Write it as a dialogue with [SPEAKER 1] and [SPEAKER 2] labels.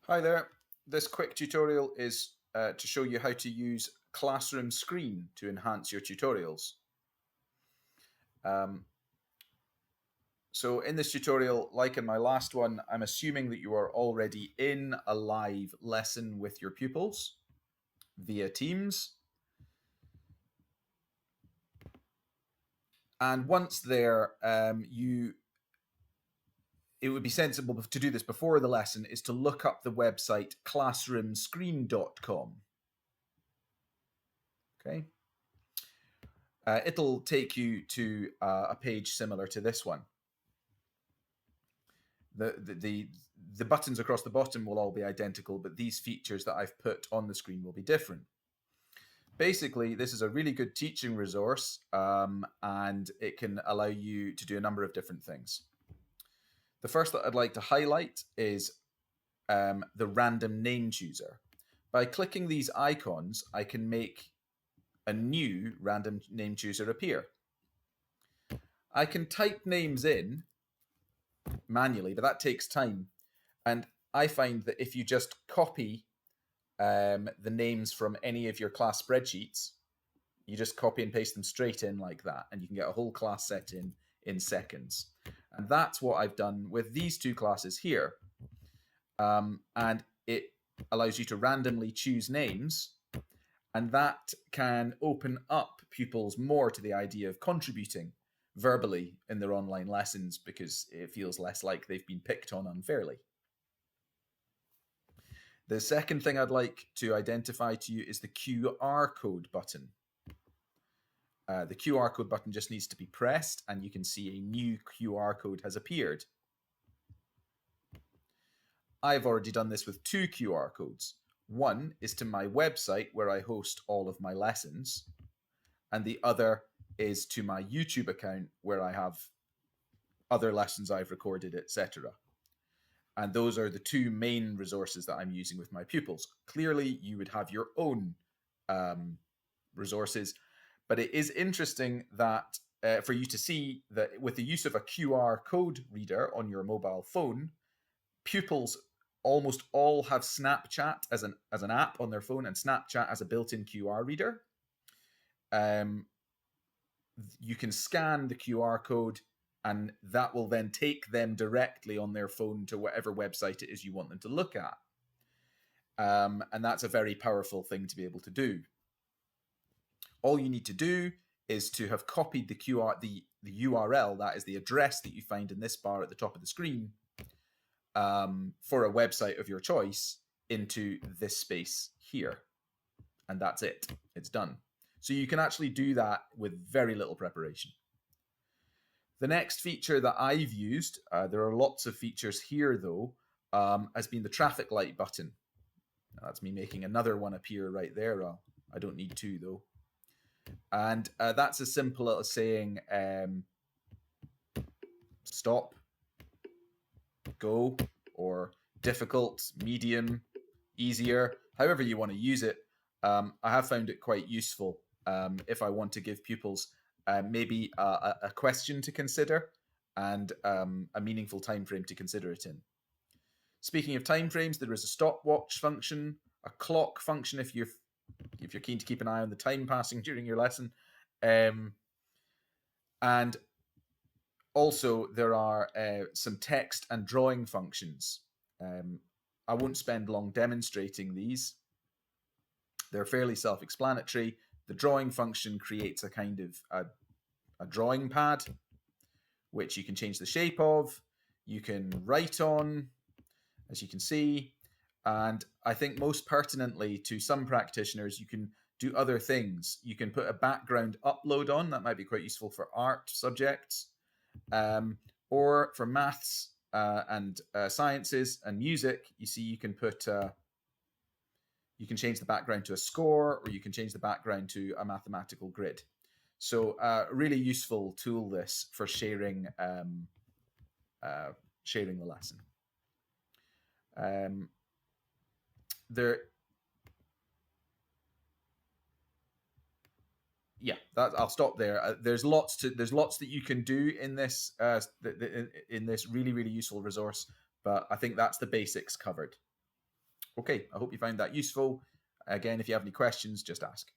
[SPEAKER 1] Hi there. This quick tutorial is to show you how to use Classroom Screen to enhance your tutorials. So in this tutorial, like in my last one, I'm assuming that you are already in a live lesson with your pupils via Teams. And once there, it would be sensible to do this before the lesson is to look up the website classroomscreen.com. Okay. It'll take you to a page similar to this one. The buttons across the bottom will all be identical, but these features that I've put on the screen will be different. Basically, this is a really good teaching resource, and it can allow you to do a number of different things. The first that I'd like to highlight is the random name chooser. By clicking these icons, I can make a new random name chooser appear. I can type names in manually, but that takes time. And I find that if you just copy the names from any of your class spreadsheets, you just copy and paste them straight in like that, and you can get a whole class set in seconds. And that's what I've done with these two classes here. And it allows you to randomly choose names, and that can open up pupils more to the idea of contributing verbally in their online lessons because it feels less like they've been picked on unfairly. The second thing I'd like to identify to you is the QR code button. The QR code button just needs to be pressed and you can see a new QR code has appeared. I've already done this with two QR codes. One is to my website where I host all of my lessons, and the other is to my YouTube account where I have other lessons I've recorded, etc. And those are the two main resources that I'm using with my pupils. Clearly, you would have your own resources, but it is interesting that for you to see that with the use of a QR code reader on your mobile phone, pupils almost all have Snapchat as an app on their phone and Snapchat as a built-in QR reader. You can scan the QR code and that will then take them directly on their phone to whatever website it is you want them to look at. And that's a very powerful thing to be able to do. All you need to do is to have copied the URL, that is the address that you find in this bar at the top of the screen, for a website of your choice into this space here. And that's it. It's done. So you can actually do that with very little preparation. The next feature that I've used, there are lots of features here though, has been the traffic light button. Now, that's me making another one appear right there. I don't need two though. And that's as simple as saying stop, go, or difficult, medium, easier, however you want to use it. I have found it quite useful if I want to give pupils maybe a question to consider and a meaningful time frame to consider it in. Speaking of time frames, there is a stopwatch function, a clock function if you're keen to keep an eye on the time passing during your lesson, and also there are some text and drawing functions. I won't spend long demonstrating these. They're fairly self-explanatory. The drawing function creates a kind of a drawing pad, which you can change the shape of. You can write on, as you can see. And I think most pertinently to some practitioners, you can do other things. You can put a background upload on. That might be quite useful for art subjects. Or for maths and sciences and music, you see you can put... you can change the background to a score, or you can change the background to a mathematical grid. So really useful tool this for sharing sharing the lesson. I'll stop there. There's lots that you can do in this in this really useful resource, but I think that's the basics covered. Okay, I hope you found that useful. Again, if you have any questions, just ask.